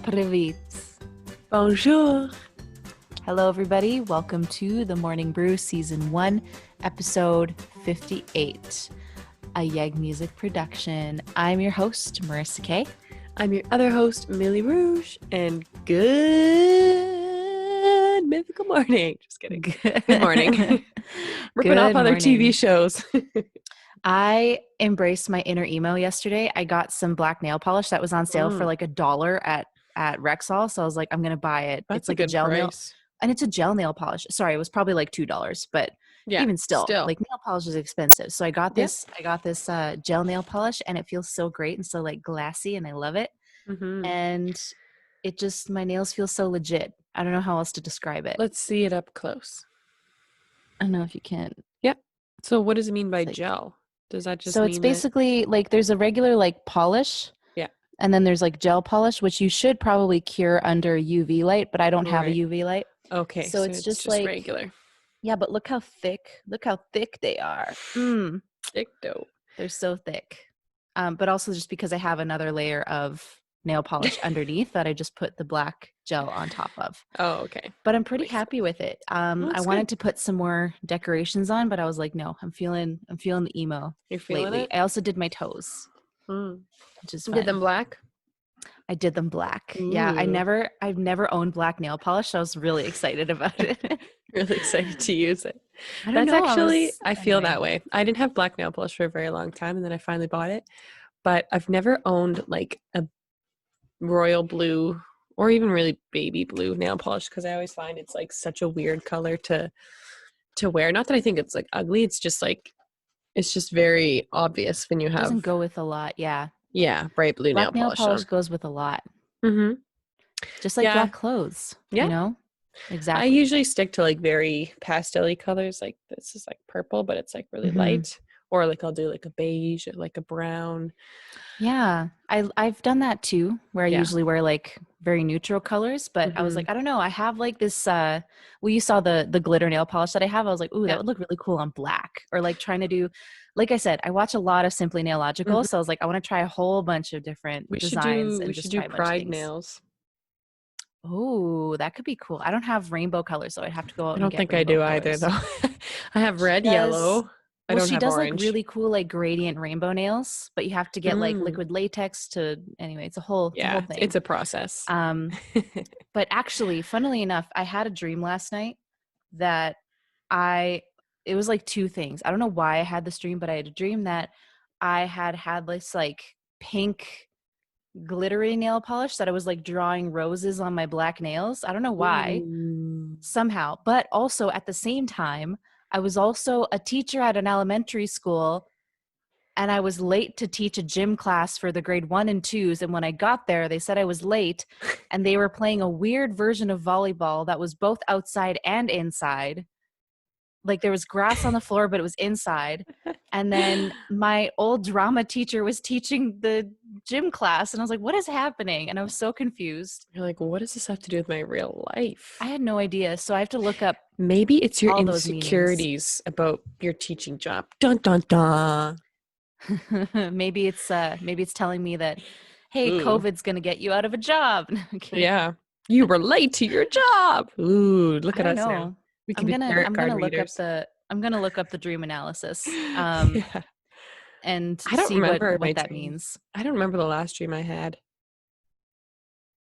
Pryvit. Bonjour. Hello, everybody. Welcome to the Morning Brew Season 1, Episode 58, a Yeg Music production. I'm your host, Marissa Kay. I'm your other host, Millie Rouge, and good mythical morning. Just kidding. Good morning. Ripping off other TV shows. I embraced my inner emo yesterday. I got some black nail polish that was on sale for like $1 at Rexall. So I was like, I'm going to buy it. That's it's like a good gel price. nail. And it's a gel nail polish. Sorry, it was probably like $2, but even still, like nail polish is expensive. So I got this, gel nail polish, and it feels so great and so like glassy, and I love it. Mm-hmm. And it just, my nails feel so legit. I don't know how else to describe it. Let's see it up close. I don't know if you can. Yep. So what does it mean by like, gel? Does that just so mean it's basically like there's a regular like polish. Yeah. And then there's like gel polish, which you should probably cure under UV light, but I don't have a UV light. Okay. So it's just like regular. Yeah, but look how thick they are. Thick dough. They're so thick. But also just because I have another layer of nail polish underneath that I just put the black gel on top of. Oh, okay. But I'm pretty happy with it. I wanted to put some more decorations on, but I was like, no, I'm feeling the emo. You're feeling lately. it? I also did my toes. Which is fun. Did them black? I did them black. Ooh. Yeah, I've never owned black nail polish, so I was really excited about it. Really excited to use it. I feel that way. I didn't have black nail polish for a very long time, and then I finally bought it. But I've never owned like a royal blue or even really baby blue nail polish, because I always find it's like such a weird color to wear. Not that I think it's like ugly. It's just like, it's just very obvious when you have. It doesn't go with a lot. Yeah. Yeah. Bright blue black nail polish goes with a lot. Mm-hmm. Just like black clothes. Yeah. You know? Exactly. I usually stick to like very pastel-y colors. Like this is like purple, but it's like really light. Or like I'll do like a beige or like a brown. Yeah. I've done that too, where I usually wear like very neutral colors, but I was like, I don't know. I have like this, you saw the glitter nail polish that I have. I was like, ooh, that would look really cool on black. Or like trying to do, like I said, I watch a lot of Simply Nailogical. So I was like, I want to try a whole bunch of different designs. We should do Pride nails. Oh, that could be cool. I don't have rainbow colors, so I'd have to go out and get I don't think I do colors. either, though. I have red, yellow. I don't have orange. She does like really cool like gradient rainbow nails, but you have to get like liquid latex to, anyway, it's a whole thing. It's a process. But actually, funnily enough, I had a dream last night that it was like two things. I don't know why I had this dream, but I had a dream that I had this like pink glittery nail polish that I was like drawing roses on my black nails. I don't know why. Somehow. But also at the same time, I was also a teacher at an elementary school, and I was late to teach a gym class for the grade 1 and 2s. And when I got there, they said I was late, and they were playing a weird version of volleyball that was both outside and inside. Like there was grass on the floor, but it was inside. And then my old drama teacher was teaching the gym class. And I was like, what is happening? And I was so confused. You're like, what does this have to do with my real life? I had no idea. So I have to look up. Maybe it's your insecurities about your teaching job. Dun, dun, dun. Maybe it's telling me that, hey, COVID's going to get you out of a job. Okay. Yeah. You were late to your job. Ooh, look at us now. I'm gonna look up the dream analysis and see what that means. I don't remember the last dream I had.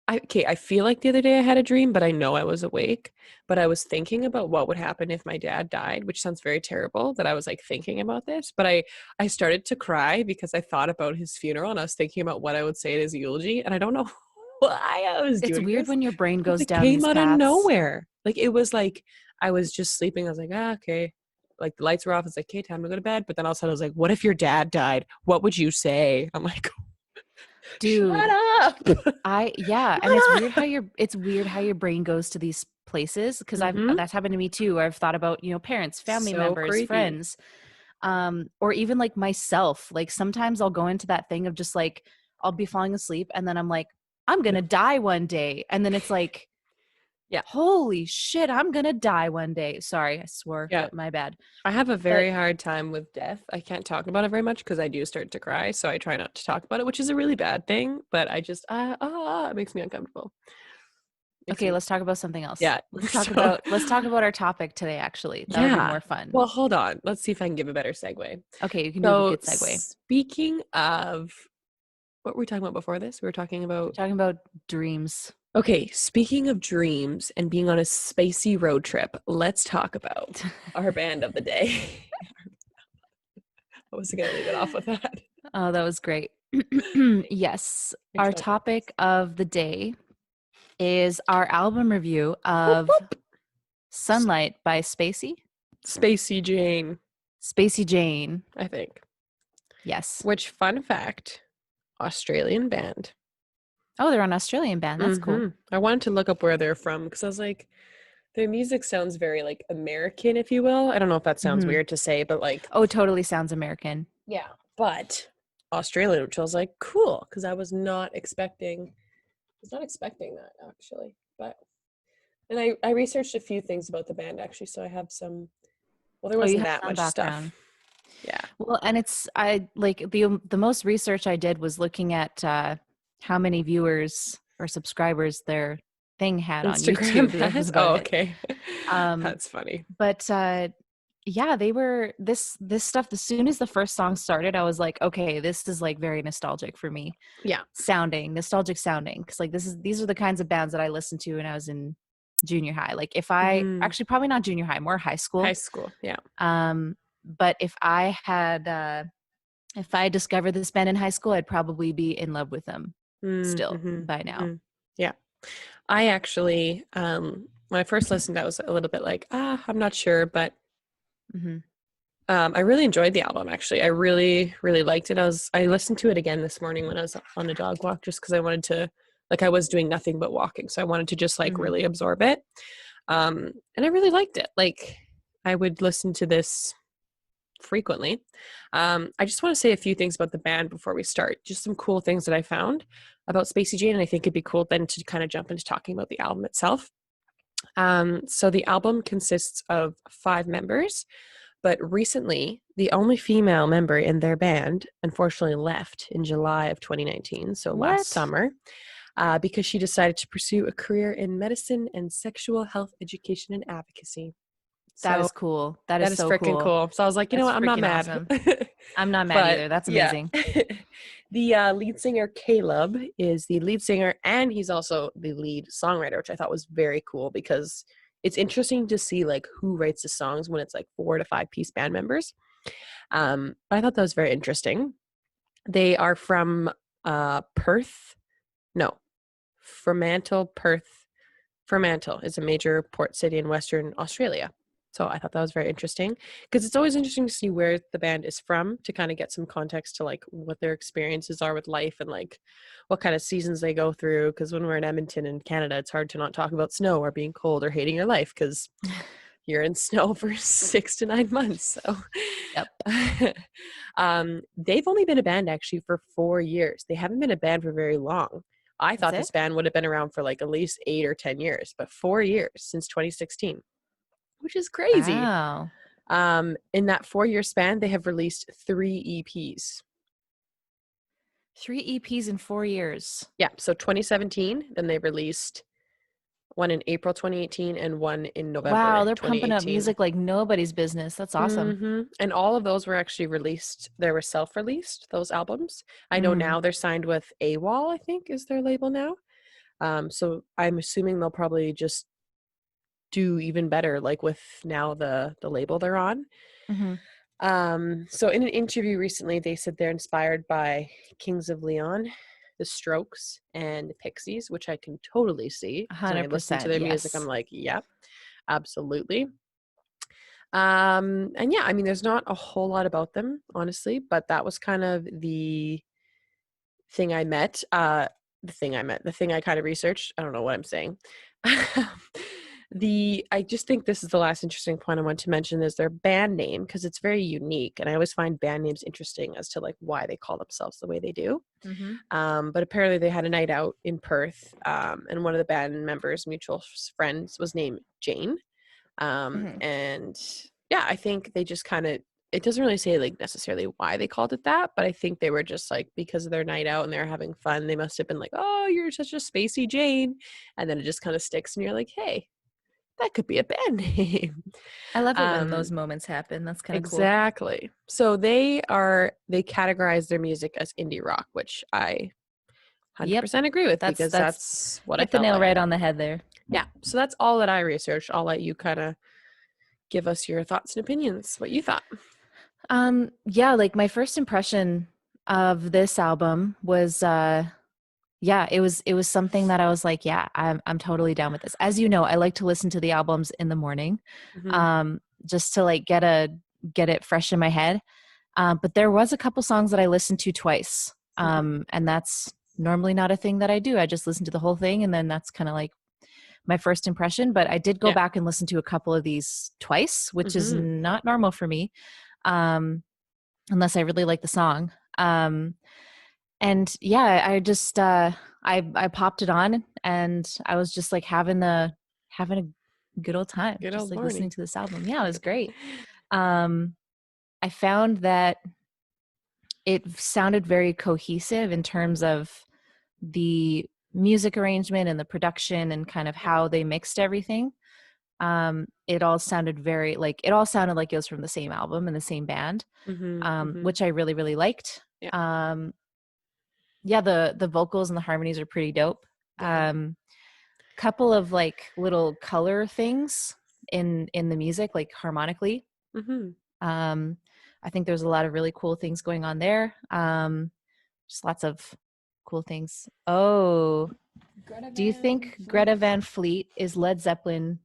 I feel like the other day I had a dream, but I know I was awake. But I was thinking about what would happen if my dad died, which sounds very terrible that I was like thinking about this. But I started to cry because I thought about his funeral, and I was thinking about what I would say at his eulogy, and I don't know why I was doing It's weird this. when your brain goes down these paths. It came out of nowhere. Like it was like I was just sleeping. I was like, okay. Like the lights were off. It's like, okay, time to go to bed. But then all of a sudden I was like, what if your dad died? What would you say? I'm like, dude, shut up. And it's weird how your brain goes to these places, because that's happened to me too. I've thought about, parents, family members, creepy. Friends, or even like myself. Like sometimes I'll go into that thing of just like, I'll be falling asleep and then I'm like, I'm gonna die one day. And then it's like, Yeah. Holy shit, I'm gonna die one day. Sorry, I swore, Yeah. but my bad. I have a But very hard time with death. I can't talk about it very much because I do start to cry. So I try not to talk about it, which is a really bad thing. But I just, it makes me uncomfortable. okay, let's talk about something else. Yeah. Let's talk about our topic today, actually. That'll be Yeah. more fun. Well, hold on. Let's see if I can give a better segue. Okay, you can do a So good segue. speaking of, what were we talking about before this? We were talking about dreams. Okay, speaking of dreams and being on a spacey road trip, let's talk about our band of the day. I was going to leave it off with that. Oh, that was great. Yes, our topic of the day is our album review of Sunlight by Spacey. Spacey Jane. Spacey Jane. I think. Yes. Which, fun fact, Australian band. Oh, they're an Australian band. That's cool. I wanted to look up where they're from because I was like, their music sounds very like American, if you will. I don't know if that sounds weird to say, but like. Oh, totally sounds American. Yeah. But Australian, which I was like, cool, because I was not expecting that actually. But and I researched a few things about the band actually, so I have some. Well, there wasn't that much background stuff. Yeah. Well, and I like the most research I did was looking at how many viewers or subscribers their thing had Instagram on YouTube. That was about it. Okay. That's funny. But yeah, they were this stuff. As soon as the first song started, I was like, okay, this is like very nostalgic for me. Yeah. Nostalgic sounding. Because like these are the kinds of bands that I listened to when I was in junior high. Like if I actually probably not junior high, more high school. High school, yeah. But if I discovered this band in high school, I'd probably be in love with them still by now. Yeah. I actually, when I first listened, I was a little bit like, I'm not sure, but I really enjoyed the album, actually. I really, really liked it. I listened to it again this morning when I was on a dog walk just because I wanted to, like, I was doing nothing but walking. So I wanted to just, like, really absorb it. And I really liked it. Like, I would listen to this frequently. I just want to say a few things about the band before we start. Just some cool things that I found about Spacey Jane, and I think it'd be cool then to kind of jump into talking about the album itself. So the album consists of 5 members, but recently the only female member in their band unfortunately left in July of 2019, so last summer, because she decided to pursue a career in medicine and sexual health education and advocacy. That is cool. That is so freaking cool. So I was like, you know what? I'm not mad. Awesome. I'm not mad either. That's amazing. The lead singer, Caleb, is the lead singer, and he's also the lead songwriter, which I thought was very cool because it's interesting to see like who writes the songs when it's like 4 to 5 piece band members. I thought that was very interesting. They are from Fremantle, Perth. Fremantle is a major port city in Western Australia. So I thought that was very interesting because it's always interesting to see where the band is from to kind of get some context to like what their experiences are with life and like what kind of seasons they go through. Because when we're in Edmonton in Canada, it's hard to not talk about snow or being cold or hating your life because you're in snow for 6 to 9 months. So yep. They've only been a band actually for 4 years. They haven't been a band for very long. I thought this band would have been around for like at least 8 or 10 years, but 4 years since 2016. Which is crazy. Wow. In that 4-year span, they have released 3 EPs. 3 EPs in 4 years. Yeah. So 2017, then they released one in April 2018 and one in November. Wow, they're pumping up music like nobody's business. That's awesome. And all of those were actually released. They were self-released, those albums. I know now they're signed with AWOL, I think is their label now. So I'm assuming they'll probably just do even better like with now the label they're on. So in an interview recently they said they're inspired by Kings of Leon, the Strokes, and the Pixies, which I can totally see. 100%. When I listen to their music, I'm like, yep, absolutely. And yeah, I mean there's not a whole lot about them honestly, but that was kind of the thing I met. The thing I kind of researched. I don't know what I'm saying. I just think this is the last interesting point I want to mention is their band name, because it's very unique, and I always find band names interesting as to like why they call themselves the way they do. But apparently they had a night out in Perth, and one of the band members' mutual friends was named Jane. And yeah, I think they just kind of, it doesn't really say like necessarily why they called it that, but I think they were just like, because of their night out and they're having fun, they must have been like, oh, you're such a spacey Jane. And then it just kind of sticks and you're like, hey, that could be a band name. I love it when those moments happen. That's kind of cool. Exactly. So they categorize their music as indie rock, which I 100% agree with, because that's what I felt hit the nail like. right on the head there. Yeah. So that's all that I researched. I'll let you kind of give us your thoughts and opinions, what you thought. Yeah, like my first impression of this album was it was something that I was like, yeah, I'm totally down with this. As you know, I like to listen to the albums in the morning, just to like get it fresh in my head. But there was a couple songs that I listened to twice, and that's normally not a thing that I do. I just listen to the whole thing, and then that's kind of like my first impression. But I did go back and listen to a couple of these twice, which is not normal for me, unless I really like the song. And yeah, I just I popped it on, and I was just like having a good old time, just like listening to this album. Yeah, it was great. I found that it sounded very cohesive in terms of the music arrangement and the production and kind of how they mixed everything. It all sounded like it was from the same album and the same band, which I really, really liked. The vocals and the harmonies are pretty dope. Couple of like little color things in the music, like harmonically. I think there's a lot of really cool things going on there. Just lots of cool things. Oh, do you think Greta Van Fleet is a Led Zeppelin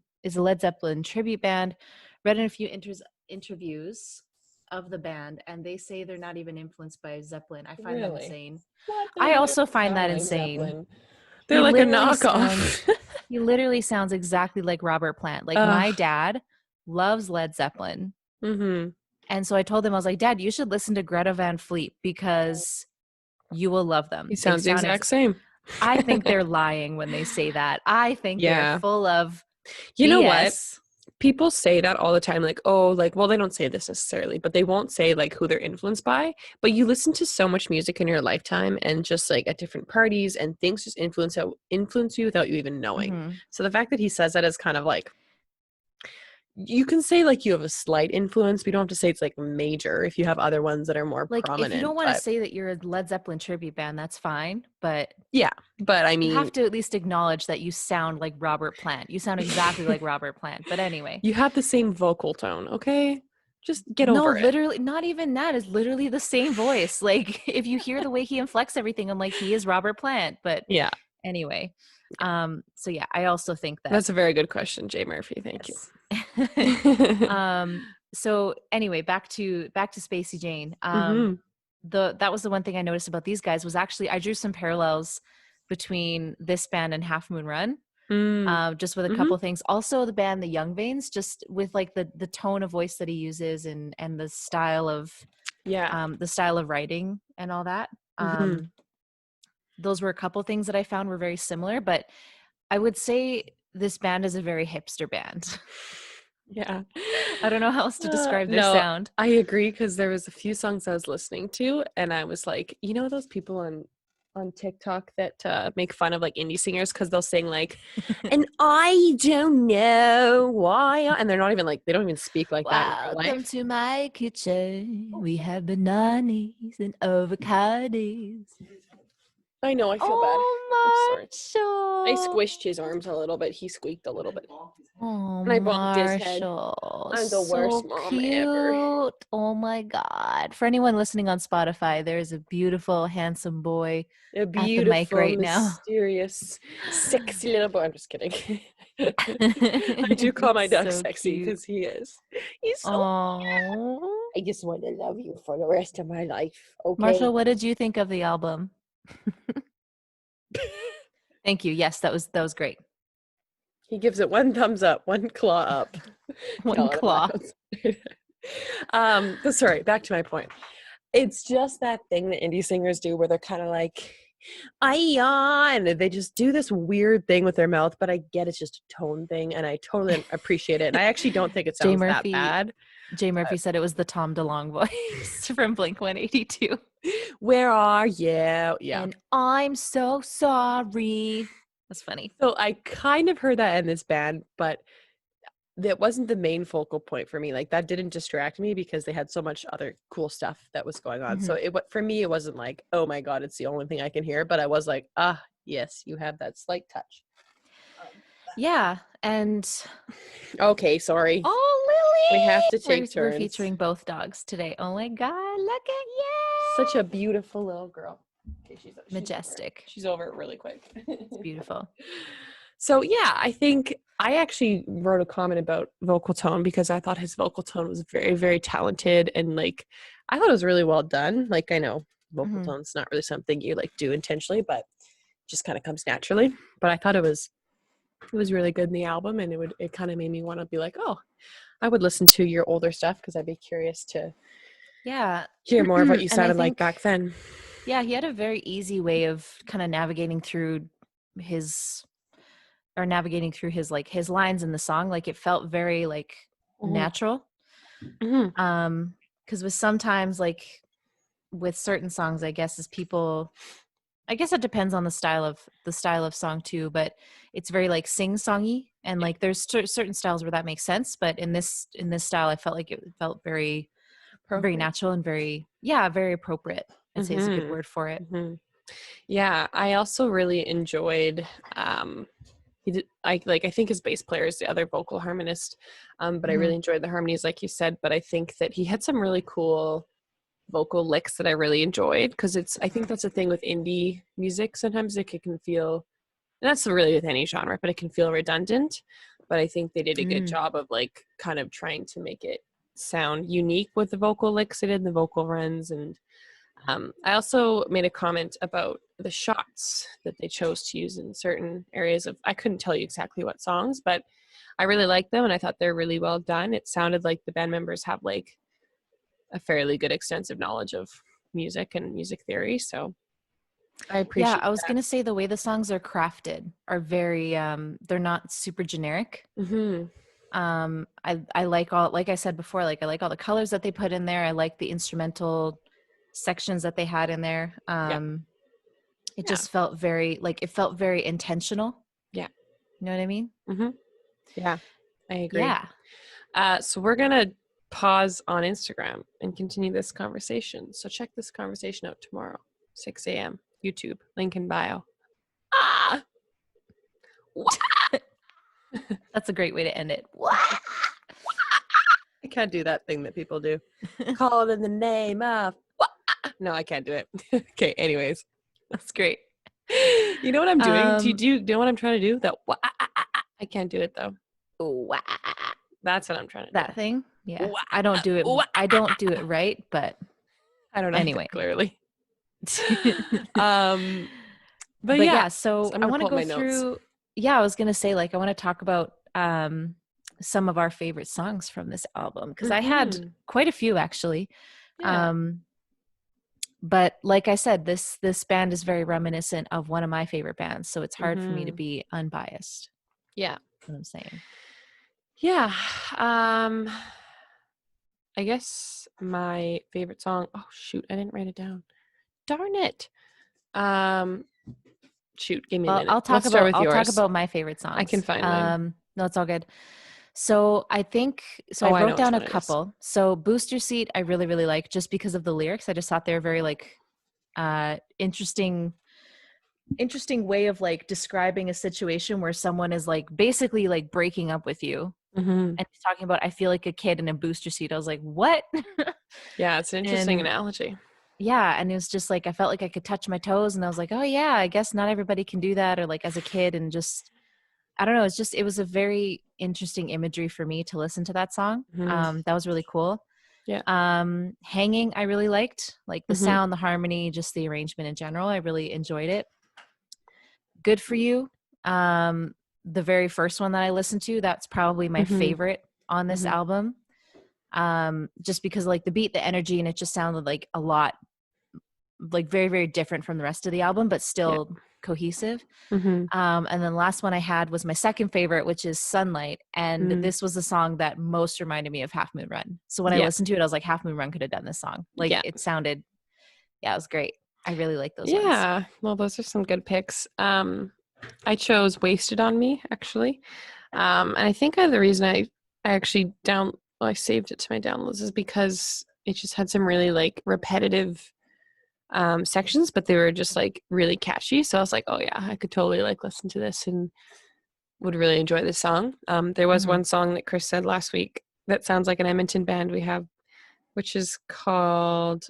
tribute band? Read in a few interviews of the band, and they say they're not even influenced by Zeppelin. I find that insane. I also find that insane. Zeppelin. They're like a knockoff. He literally sounds exactly like Robert Plant. Like my dad loves Led Zeppelin. And so I told him, I was like, Dad, you should listen to Greta Van Fleet because you will love them. He sounds the exact same. I think they're lying when they say that. I think they're full of BS. Know what? People say that all the time, like, oh, like, well, they don't say this necessarily, but they won't say like who they're influenced by. But you listen to so much music in your lifetime and just like at different parties, and things just influence you without you even knowing. So the fact that he says that is kind of like, you can say like you have a slight influence, but you don't have to say it's like major if you have other ones that are more like prominent. If you don't want to say that you're a Led Zeppelin tribute band, that's fine. But but I mean, you have to at least acknowledge that you sound like Robert Plant. You sound exactly like Robert Plant. But anyway, you have the same vocal tone, okay? Just get over it. No, literally, not even that. Is literally the same voice. Like if you hear the way he inflects everything, I'm like, he is Robert Plant. But anyway, so yeah, I also think that's a very good question, Jay Murphy. Thank you. So anyway, back to Spacey Jane. That was the one thing I noticed about these guys was actually I drew some parallels between this band and Half Moon Run. Just with a couple things. Also the band The Young Veins, just with like the tone of voice that he uses and the style of writing and all that. Those were a couple things that I found were very similar, but I would say this band is a very hipster band. I don't know how else to describe their sound. I agree, because there was a few songs I was listening to and I was like, you know those people on TikTok that make fun of like indie singers because they'll sing like and I don't know why, and they're not even like, they don't even speak like that in real life. Welcome to my kitchen. We have bananas and avocados. I know, I feel bad. Marshall. I squished his arms a little bit. He squeaked a little bit. Oh, and I bumped his head. I'm the worst mom ever. Oh my God. For anyone listening on Spotify, there is a beautiful, handsome boy at the mic right now. Mysterious, sexy little boy. I'm just kidding. I do call my dog sexy because he is. He's so cute. I just want to love you for the rest of my life. Okay. Marshall, what did you think of the album? Thank you. Yes, that was great. He gives it one thumbs up, one claw up. One claw. Sorry, back to my point. It's just that thing that indie singers do where they're kind of like, and they just do this weird thing with their mouth, but I get it's just a tone thing, and I totally appreciate it. And I actually don't think it sounds that bad. Jay Murphy said it was the Tom DeLonge voice from Blink-182. Where are you? Yeah. And I'm so sorry. That's funny. So I kind of heard that in this band, but that wasn't the main focal point for me. Like, that didn't distract me because they had so much other cool stuff that was going on. So for me, it wasn't like, oh my God, it's the only thing I can hear. But I was like, yes, you have that slight touch. Yeah. And okay, sorry. Oh, Lily! We have to take turns. We're featuring both dogs today. Oh my God, look at you! Such a beautiful little girl. Okay, she's majestic. She's over it really quick. It's beautiful. So yeah, I think I actually wrote a comment about vocal tone because I thought his vocal tone was very, very talented, and like I thought it was really well done. Like, I know vocal tone's not really something you like do intentionally, but it just kind of comes naturally. But I thought it was really good in the album, and it kind of made me want to be like, oh, I would listen to your older stuff because I'd be curious to hear more of what you sounded like back then. Yeah, he had a very easy way of kind of navigating through his like his lines in the song. Like, it felt very like natural. Because with sometimes, like with certain songs, I guess it depends on the style of song too, but it's very like sing-songy, and like there's certain styles where that makes sense, but in this style I felt like it felt very very natural and very appropriate. I'd say is a good word for it. Yeah, I also really enjoyed I think his bass player is the other vocal harmonist, but I really enjoyed the harmonies, like you said. But I think that he had some really cool vocal licks that I really enjoyed, because I think that's the thing with indie music. Sometimes it can feel, and that's really with any genre, but it can feel redundant. But I think they did a good job of like kind of trying to make it sound unique with the vocal licks they did, and the vocal runs. And I also made a comment about the shots that they chose to use in certain areas of, I couldn't tell you exactly what songs, but I really liked them, and I thought they're really well done. It sounded like the band members have like a fairly good extensive knowledge of music and music theory. So I appreciate I was going to say the way the songs are crafted are very, they're not super generic. I like like I said before, like I like all the colors that they put in there. I like the instrumental sections that they had in there. It just felt very intentional. Yeah. You know what I mean? Yeah, I agree. Yeah. So we're going to pause on Instagram and continue this conversation. So check this conversation out tomorrow, 6 a.m. YouTube, link in bio. That's a great way to end it. I can't do that thing that people do. Call it in the name of. No, I can't do it. Okay, anyways. That's great. You know what I'm doing? Do you know what I'm trying to do? That I can't do it though. That's what I'm trying to do. That thing? Yeah. I don't do it. I don't do it right, but I don't know. Anyway. Clearly. But yeah, so I want to go through. Yeah, I was gonna say, like, I want to talk about some of our favorite songs from this album, because I had quite a few actually. Yeah. But like I said, this band is very reminiscent of one of my favorite bands, so it's hard for me to be unbiased. Yeah, that's what I'm saying. Yeah. I guess my favorite song. Oh shoot, I didn't write it down. Darn it. Shoot, give me a minute. I'll talk about my favorite songs. I can find mine. No, it's all good. So I think I wrote down a couple. So Booster Seat I really, really like, just because of the lyrics. I just thought they were very like interesting way of like describing a situation where someone is like basically like breaking up with you. And he's talking about, I feel like a kid in a booster seat. I was like, what? Yeah, it's an interesting analogy. Yeah, and it was just like I felt like I could touch my toes, and I was like, oh yeah, I guess not everybody can do that, or like as a kid, and just I don't know, it was a very interesting imagery for me to listen to that song. That was really cool. Yeah. Hanging I really liked, like the sound, the harmony, just the arrangement in general. I really enjoyed it. Good for You. the very first one that I listened to, that's probably my favorite on this album. Just because like the beat, the energy, and it just sounded like a lot, like very, very different from the rest of the album, but still cohesive. And then the last one I had was my second favorite, which is Sunlight. And this was the song that most reminded me of Half Moon Run. So when I listened to it, I was like, Half Moon Run could have done this song. Like it sounded, it was great. I really like those ones. Yeah, well, those are some good picks. I chose Wasted on Me, actually. And I think the reason I actually I saved it to my downloads is because it just had some really like repetitive sections, but they were just like really catchy. So I was like, oh yeah, I could totally like listen to this and would really enjoy this song. There was one song that Chris said last week that sounds like an Edmonton band we have, which is called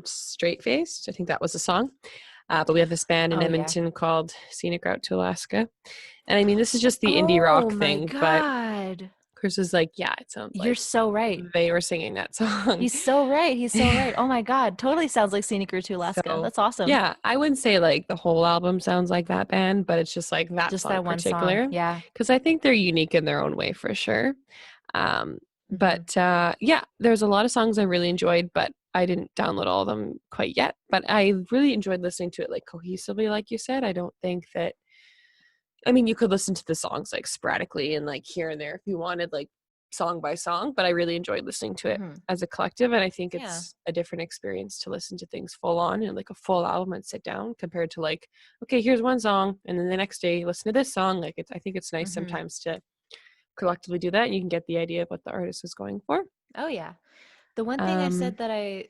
Straight Faced. I think that was the song. But we have this band in Edmonton called Scenic Route to Alaska. And I mean, this is just the indie rock thing, but Chris was like, yeah, it sounds like you're so right. They were singing that song. He's so right. He's so right. Oh my God. Totally sounds like Scenic Route to Alaska. So, that's awesome. Yeah. I wouldn't say like the whole album sounds like that band, but it's just like that just song that one particular. Song. Yeah. Because I think they're unique in their own way for sure. But yeah, there's a lot of songs I really enjoyed, but I didn't download all of them quite yet. But I really enjoyed listening to it like cohesively, like you said. I don't think that, I mean, you could listen to the songs like sporadically and like here and there if you wanted, like song by song, but I really enjoyed listening to it as a collective. And I think it's a different experience to listen to things full on and like a full album and sit down compared to like, okay, here's one song. And then the next day, listen to this song. Like I think it's nice sometimes to collectively do that, and you can get the idea of what the artist is going for. Oh yeah. The one thing I said that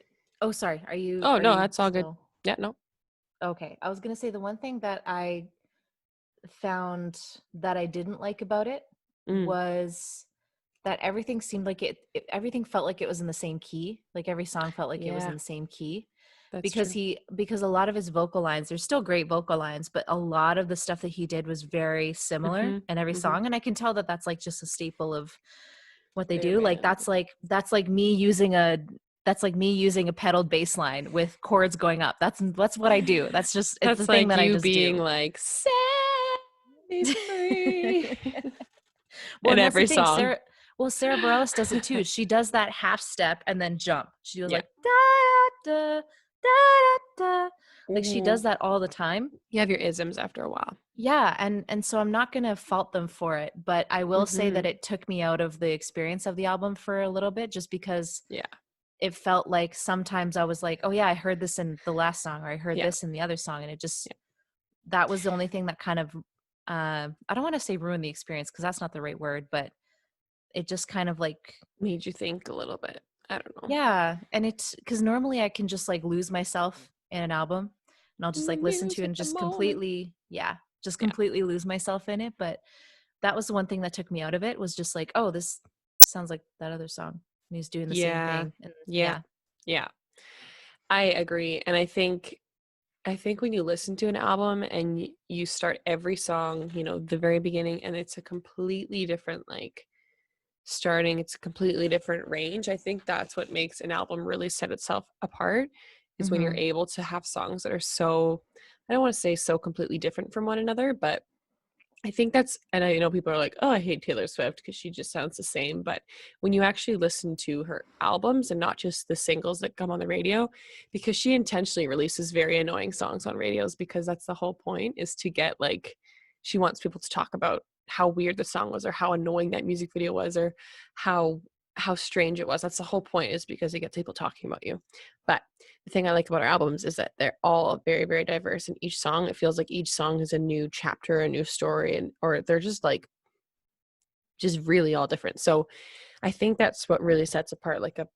sorry, are you no, that's all good. Yeah, no. Okay. I was gonna say the one thing that I found that I didn't like about it was that everything seemed like everything felt like it was in the same key. Like every song felt like it was in the same key. That's because true. Because a lot of his vocal lines, they're still great vocal lines, but a lot of the stuff that he did was very similar in every song. And I can tell that that's like just a staple of what they do. Like that's like me using a pedaled bass line with chords going up. That's what I do. That's just, it's the thing that I just do. Being like, set me free. Well, in every song. Sarah Bareilles does it too. She does that half step and then jump. She does like da da da da. Like she does that all the time. You have your isms after a while. Yeah, and so I'm not gonna fault them for it, but I will say that it took me out of the experience of the album for a little bit, just because it felt like sometimes I was like, oh yeah, I heard this in the last song, or I heard this in the other song, and it just that was the only thing that kind of I don't want to say ruined the experience because that's not the right word, but it just kind of like made you think a little bit. I don't know. Yeah, and it's because normally I can just like lose myself in an album, and I'll just like listen to it and just completely, completely lose myself in it. But that was the one thing that took me out of it, was just like, oh, this sounds like that other song. And he's doing the same thing. And yeah. I agree. And I think when you listen to an album and you start every song, you know, the very beginning, and it's a completely different like starting, it's a completely different range. I think that's what makes an album really set itself apart, is when you're able to have songs that are so, I don't want to say so completely different from one another, but I think that's, and I know people are like, oh, I hate Taylor Swift because she just sounds the same. But when you actually listen to her albums and not just the singles that come on the radio, because she intentionally releases very annoying songs on radios, because that's the whole point, is to get like, she wants people to talk about how weird the song was, or how annoying that music video was, or how strange it was. That's the whole point, is because it gets people talking about you. But the thing I like about our albums is that they're all very, very diverse, and each song, it feels like each song is a new chapter, a new story, and or they're just like just really all different. So I think that's what really sets apart like a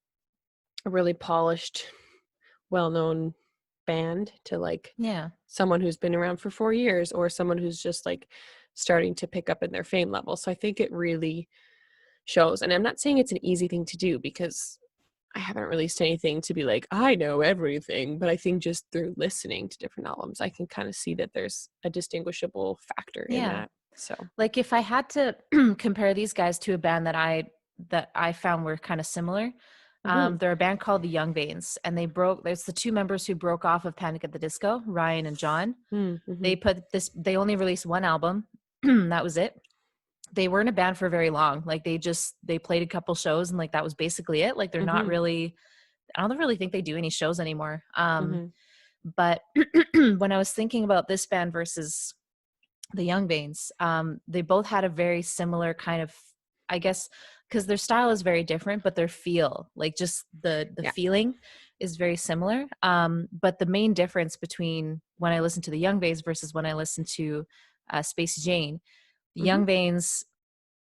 really polished, well-known band to like someone who's been around for 4 years, or someone who's just like starting to pick up in their fame level. So I think it really shows. And I'm not saying it's an easy thing to do, because I haven't released anything to be like, I know everything, but I think just through listening to different albums, I can kind of see that there's a distinguishable factor in that. So like if I had to compare these guys to a band that I found were kind of similar, they're a band called the Young Veins, and there's the two members who broke off of Panic at the Disco, Ryan and John. They only released one album. that was it. They weren't a band for very long. Like they played a couple shows and like that was basically it. Like they're not really, I don't really think they do any shows anymore. But when I was thinking about this band versus the Young Veins, they both had a very similar kind of, I guess, because their style is very different, but their feel, like just the feeling is very similar. But the main difference between when I listen to the Young Veins versus when I listen to Spacey Jane, the Young Veins,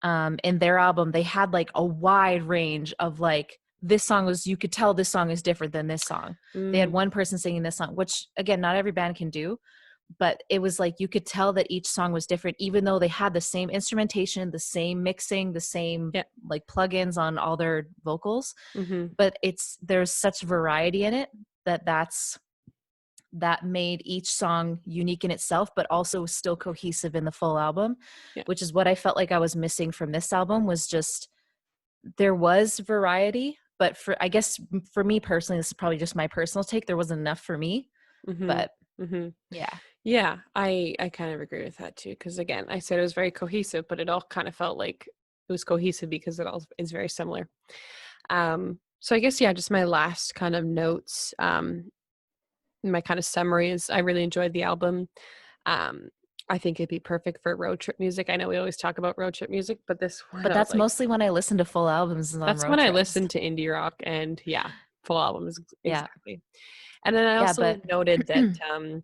in their album, they had like a wide range of like, this song was, you could tell this song is different than this song. They had one person singing this song, which again, not every band can do, but it was like, you could tell that each song was different, even though they had the same instrumentation, the same mixing, the same like plugins on all their vocals. But there's such variety in it that made each song unique in itself, but also still cohesive in the full album, which is what I felt like I was missing from this album. Was just, there was variety, but I guess for me personally, this is probably just my personal take, there wasn't enough for me. But yeah, I kind of agree with that too, because again, I said it was very cohesive, but it all kind of felt like it was cohesive because it all is very similar. So I guess just my last kind of notes, my kind of summary is, I really enjoyed the album. I think it'd be perfect for road trip music. I know we always talk about road trip music, but this one, but that's like, mostly when I listen to full albums. That's when I listen to indie rock, and full albums. Exactly. And then I also noted that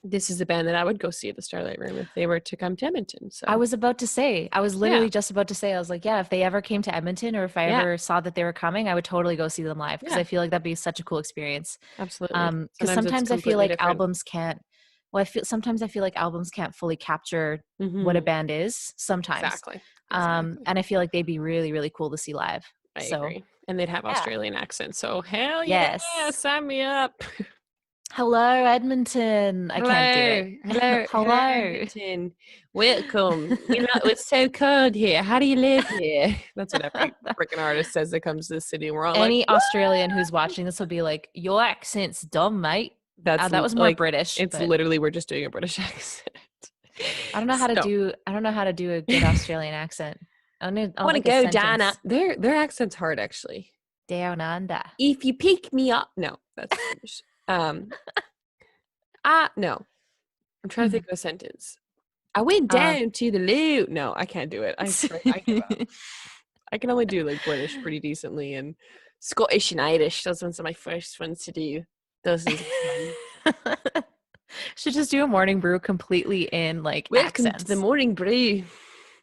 this is a band that I would go see at the Starlight Room if they were to come to Edmonton. So I was literally just about to say, I was like, if they ever came to Edmonton, or if I ever saw that they were coming, I would totally go see them live, because I feel like that'd be such a cool experience. Absolutely. Because sometimes I feel like albums can't. Well, sometimes I feel like albums can't fully capture what a band is. Sometimes, exactly. And I feel like they'd be really, really cool to see live. I agree, and they'd have Australian accents. So hell yes, sign me up. Hello, Edmonton. I can't do it. Hello, Edmonton. Welcome. It's so cold here. How do you live here? That's what every freaking artist says that comes to the city. We're all any Australian who's watching this will be like, your accent's dumb, mate. That was more like, British. It's literally, we're just doing a British accent. I don't know how to do a good Australian accent. I want to go down. Their accent's hard, actually. Down under. If you pick me up. No, that's British. No. I'm trying to think of a sentence. I went down to the loo. No, I can't do it. I give up. I can only do like British pretty decently, and Scottish and Irish. Those ones are my first ones to do. Those ones are fun. Should just do a morning brew completely in like Welcome accents. to the morning brew.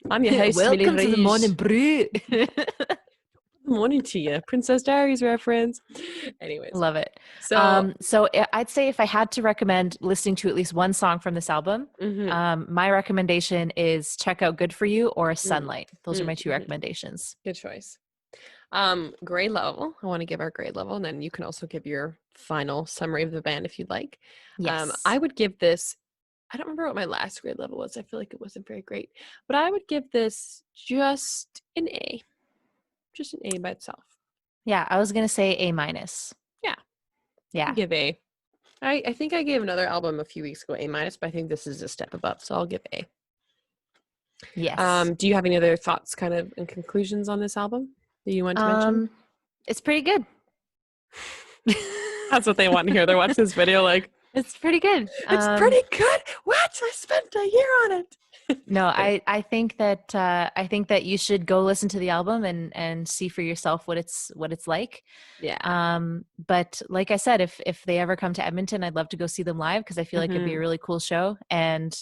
I'm your host. Welcome to the morning brew. Morning to you, Princess Diaries reference. Anyways, love it. So I'd say if I had to recommend listening to at least one song from this album, my recommendation is check out Good For You or Sunlight. Those are my two recommendations. Good choice. Grade level. I want to give our grade level, and then you can also give your final summary of the band if you'd like. Yes. I would give this, I don't remember what my last grade level was. I feel like it wasn't very great, but I would give this just an A. Just an A by itself. Yeah, I was gonna say A minus. Yeah. I'll give A. I think I gave another album a few weeks ago A minus, but I think this is a step above, so I'll give A. Yes. Do you have any other thoughts, kind of, and conclusions on this album that you want to mention? It's pretty good. That's what they want to hear. They're watching this video like, it's pretty good. It's pretty good. What? I spent a year on it. No, I think that you should go listen to the album and see for yourself what it's like. Yeah. But like I said, if they ever come to Edmonton, I'd love to go see them live, because I feel like it'd be a really cool show. And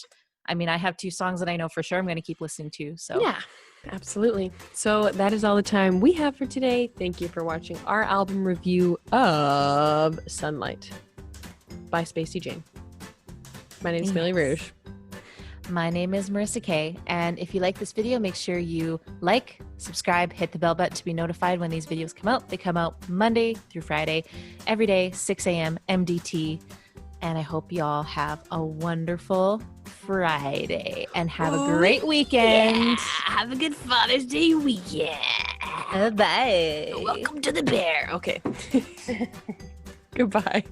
I mean, I have 2 songs that I know for sure I'm going to keep listening to. So yeah, absolutely. So that is all the time we have for today. Thank you for watching our album review of Sunlight by Spacey Jane. My name is Millie Rouge. My name is Marissa Kay, and if you like this video, make sure you like, subscribe, hit the bell button to be notified when these videos come out. They come out Monday through Friday, every day, 6 a.m. MDT, and I hope you all have a wonderful Friday, and have a great weekend. Yeah. Have a good Father's Day weekend. Bye. Welcome to the bear. Okay. Goodbye.